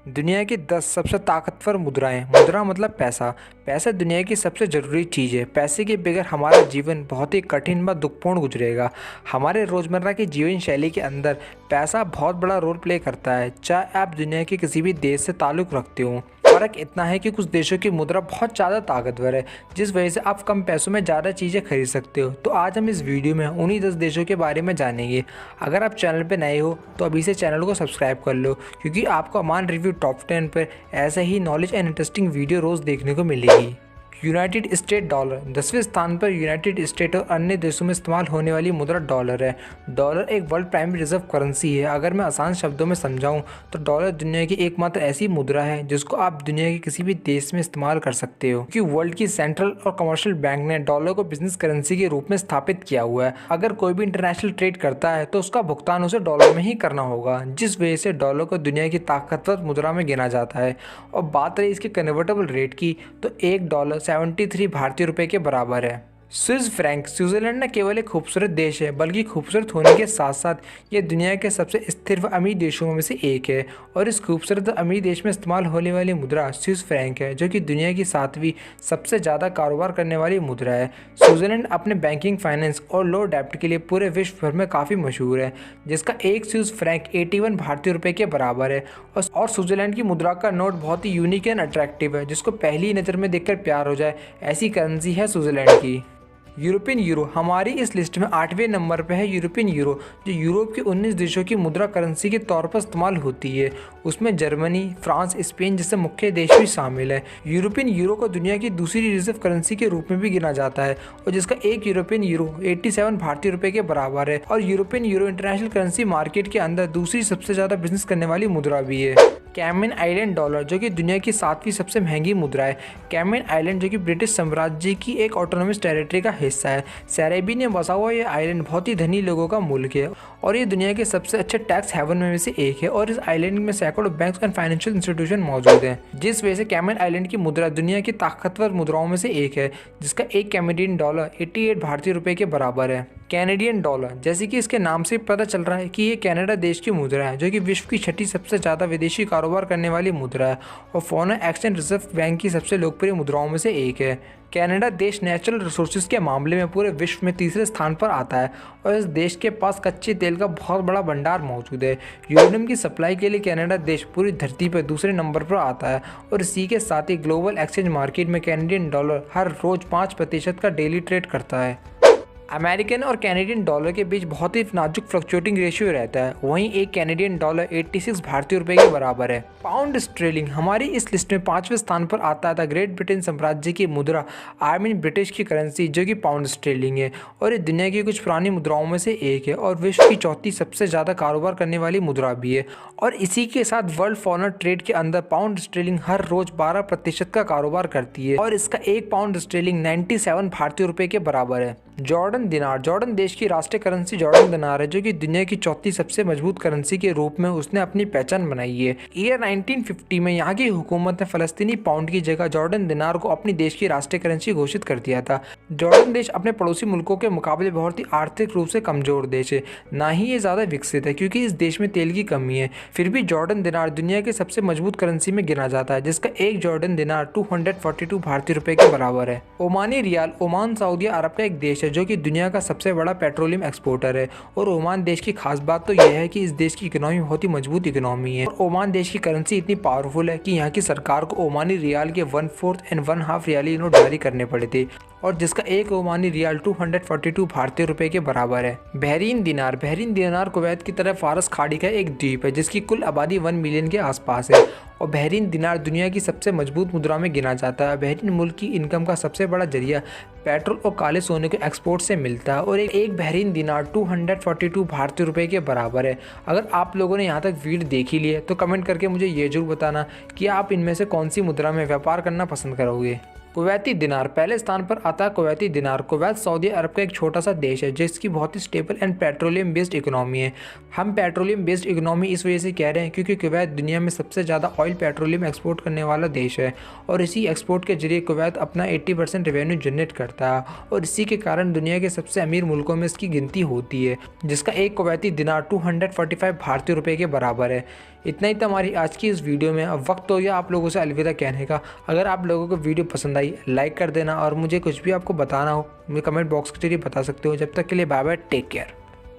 दुनिया की 10 सबसे ताकतवर मुद्राएं। मुद्रा मतलब पैसा। पैसा दुनिया की सबसे ज़रूरी चीज़ है। पैसे के बगैर हमारा जीवन बहुत ही कठिन व दुखपूर्ण गुजरेगा। हमारे रोज़मर्रा की जीवन शैली के अंदर पैसा बहुत बड़ा रोल प्ले करता है, चाहे आप दुनिया के किसी भी देश से ताल्लुक़ रखते हो। फ़र्क इतना है कि कुछ देशों की मुद्रा बहुत ज़्यादा ताकतवर है, जिस वजह से आप कम पैसों में ज़्यादा चीज़ें खरीद सकते हो। तो आज हम इस वीडियो में उन्हीं 10 देशों के बारे में जानेंगे। अगर आप चैनल पर नए हो तो अभी से चैनल को सब्सक्राइब कर लो, क्योंकि आपको अमान रिव्यू टॉप 10 पर ऐसे ही नॉलेज एंड इंटरेस्टिंग वीडियो रोज़ देखने को मिलेगी। यूनाइटेड स्टेट डॉलर 10वें स्थान पर यूनाइटेड स्टेट और अन्य देशों में इस्तेमाल होने वाली मुद्रा डॉलर है। डॉलर एक वर्ल्ड प्राइमरी रिजर्व करेंसी है। अगर मैं आसान शब्दों में समझाऊं तो डॉलर दुनिया की एकमात्र ऐसी मुद्रा है जिसको आप दुनिया के किसी भी देश में इस्तेमाल कर सकते हो, क्योंकि वर्ल्ड की सेंट्रल और कमर्शियल बैंक ने डॉलर को बिजनेस करेंसी के रूप में स्थापित किया हुआ है। अगर कोई भी इंटरनेशनल ट्रेड करता है तो उसका भुगतान उसे डॉलर में ही करना होगा, जिस वजह से डॉलर को दुनिया की ताकतवर मुद्रा में गिना जाता है। और बात रही इसके कन्वर्टेबल रेट की, तो $1 73 भारतीय रुपये के बराबर है। स्विस फ्रैंक स्विट्जरलैंड न केवल एक खूबसूरत देश है, बल्कि खूबसूरत होने के साथ साथ ये दुनिया के सबसे स्थिर व अमीर देशों में से एक है। और इस खूबसूरत अमीर देश में इस्तेमाल होने वाली मुद्रा स्विस फ्रैंक है, जो कि दुनिया की 7वीं सबसे ज़्यादा कारोबार करने वाली मुद्रा है। स्विट्जरलैंड अपने बैंकिंग, फाइनेंस और लो डेप्ट के लिए पूरे विश्व भर में काफ़ी मशहूर है, जिसका एक स्विस फ्रैंक 81 भारतीय रुपये के बराबर है। और स्विट्जरलैंड की मुद्रा का नोट बहुत ही यूनिक एंड अट्रैक्टिव है, जिसको पहली नज़र में देखकर प्यार हो जाए, ऐसी करेंसी है स्विट्जरलैंड की। यूरोपियन यूरो हमारी इस लिस्ट में 8वें नंबर पर है। यूरोपियन यूरो जो यूरोप के 19 देशों की मुद्रा करेंसी के तौर पर इस्तेमाल होती है। उसमें जर्मनी, फ्रांस, स्पेन जैसे मुख्य देश भी शामिल है। यूरोपियन यूरो को दुनिया की दूसरी रिजर्व करेंसी के रूप में भी गिना जाता है, और जिसका एक यूरोपियन यूरो 87 भारतीय रुपये के बराबर है। और European euro international currency market के अंदर दूसरी सबसे ज़्यादा बिजनेस करने वाली मुद्रा भी है। कैमन आइलैंड डॉलर जो कि दुनिया की 7वीं सबसे महंगी मुद्रा है। कैमन आइलैंड जो कि ब्रिटिश साम्राज्य की एक ऑटोनॉमस टेरिटरी का हिस्सा है। कैरेबियन में बसा हुआ यह आइलैंड बहुत ही धनी लोगों का मुल्क है, और ये दुनिया के सबसे अच्छे टैक्स हेवन में से एक है। और इस आइलैंड में सैकड़ों बैंक्स एंड फाइनेंशियल इंस्टीट्यूशन मौजूद हैं, जिस वजह से कैमन आइलैंड की मुद्रा दुनिया की ताकतवर मुद्राओं में से एक है, जिसका एक कैनेडियन डॉलर 88 भारतीय रुपये के बराबर है। कैनेडियन डॉलर जैसे कि इसके नाम से पता चल रहा है कि ये कनाडा देश की मुद्रा है, जो कि विश्व की 6ठी सबसे ज़्यादा विदेशी कारोबार करने वाली मुद्रा है, और फॉरेन एक्सचेंज रिजर्व बैंक की सबसे लोकप्रिय मुद्राओं में से एक है। कनाडा देश नेचुरल रिसोर्सेज के मामले में पूरे विश्व में तीसरे स्थान पर आता है, और इस देश के पास कच्चे तेल का बहुत बड़ा भंडार मौजूद है। यूरेनियम की सप्लाई के लिए कनाडा देश पूरी धरती पर दूसरे नंबर पर आता है, और इसी के साथ ही ग्लोबल एक्सचेंज मार्केट में कैनेडियन डॉलर हर रोज़ 5% का डेली ट्रेड करता है। अमेरिकन और कैनेडियन डॉलर के बीच बहुत ही नाजुक फ्लक्चुएटिंग रेशियो रहता है। वहीं एक कैनेडियन डॉलर 86 भारतीय रुपये के बराबर है। पाउंड स्टर्लिंग हमारी इस लिस्ट में 5वें स्थान पर आता था। ग्रेट ब्रिटेन साम्राज्य की मुद्रा ब्रिटिश की करेंसी जो कि पाउंड स्टर्लिंग है, और ये दुनिया की कुछ पुरानी मुद्राओं में से एक है, और विश्व की 4थी सबसे ज़्यादा कारोबार करने वाली मुद्रा भी है। और इसी के साथ वर्ल्ड फॉरेन ट्रेड के अंदर पाउंड स्टर्लिंग हर रोज 12% का कारोबार करती है, और इसका एक पाउंड स्टर्लिंग 97 भारतीय रुपये के बराबर है। जॉर्डन दिनार जॉर्डन देश की राष्ट्रीय करेंसी जॉर्डन दिनार है, जो कि दुनिया की 4थी सबसे मजबूत करेंसी के रूप में उसने अपनी पहचान बनाई है। ईयर 1950 में यहाँ की हुकूमत ने फलस्तीनी पाउंड की जगह जॉर्डन दिनार को अपनी देश की राष्ट्रीय करेंसी घोषित कर दिया था। जॉर्डन देश अपने पड़ोसी मुल्कों के मुकाबले बहुत ही आर्थिक रूप से कमजोर देश है, ना ही ये ज़्यादा विकसित है, क्योंकि इस देश में तेल की कमी है। फिर भी जॉर्डन दिनार दुनिया के सबसे मजबूत करेंसी में गिना जाता है, जिसका एक जॉर्डन दिनार 242 भारतीय रुपये के बराबर है। ओमानी रियाल ओमान सऊदी अरब का एक देश है, जो कि दुनिया का सबसे बड़ा पेट्रोलियम एक्सपोर्टर है। और ओमान देश की खास बात तो यह है कि इस देश की इकोनॉमी बहुत ही मजबूत इकोनॉमी है, और ओमान देश की करेंसी इतनी पावरफुल है कि यहाँ की सरकार को ओमानी रियाल के 1/4 एंड 1/2 रियाली नोट जारी करने पड़े थे, और जिसका एक ओमानी रियाल 242 भारतीय रुपये के बराबर है। बहरीन दिनार कुवैत की तरफ फारस खाड़ी का एक द्वीप है, जिसकी कुल आबादी 1 मिलियन के आसपास है, और बहरीन दिनार दुनिया की सबसे मजबूत मुद्रा में गिना जाता है। बहरीन मुल्क की इनकम का सबसे बड़ा जरिया पेट्रोल और काले सोने के एक्सपोर्ट से मिलता है, और एक बहरीन दिनार 242 भारतीय रुपये के बराबर है। अगर आप लोगों ने यहाँ तक वीडियो देखी ली है तो कमेंट करके मुझे ये जरूर बताना कि आप इनमें से कौन सी मुद्रा में व्यापार करना पसंद करोगे। कुवैती दिनार पहले स्थान पर आता है। कुवैती दिनार कुवैत सऊदी अरब का एक छोटा सा देश है, जिसकी बहुत ही stable and petroleum based economy है। हम पेट्रोलियम बेस्ड इकोनॉमी इस वजह से कह रहे हैं क्योंकि कुवैत दुनिया में सबसे ज़्यादा ऑयल पेट्रोलियम एक्सपोर्ट करने वाला देश है, और इसी एक्सपोर्ट के जरिए कुवैत अपना 80% रेवेन्यू जनरेट करता है, और इसी के कारण दुनिया के सबसे अमीर मुल्कों में इसकी गिनती होती है, जिसका एक कुवैती दिनार 245 भारतीय रुपये के बराबर है। इतना ही था हमारी आज की इस वीडियो में। अब वक्त हो गया आप लोगों से अलविदा कहने का। अगर आप लोगों को वीडियो पसंद आई लाइक कर देना, और मुझे कुछ भी आपको बताना हो मुझे कमेंट बॉक्स के जरिए बता सकते हो। जब तक के लिए बाय बाय, टेक केयर।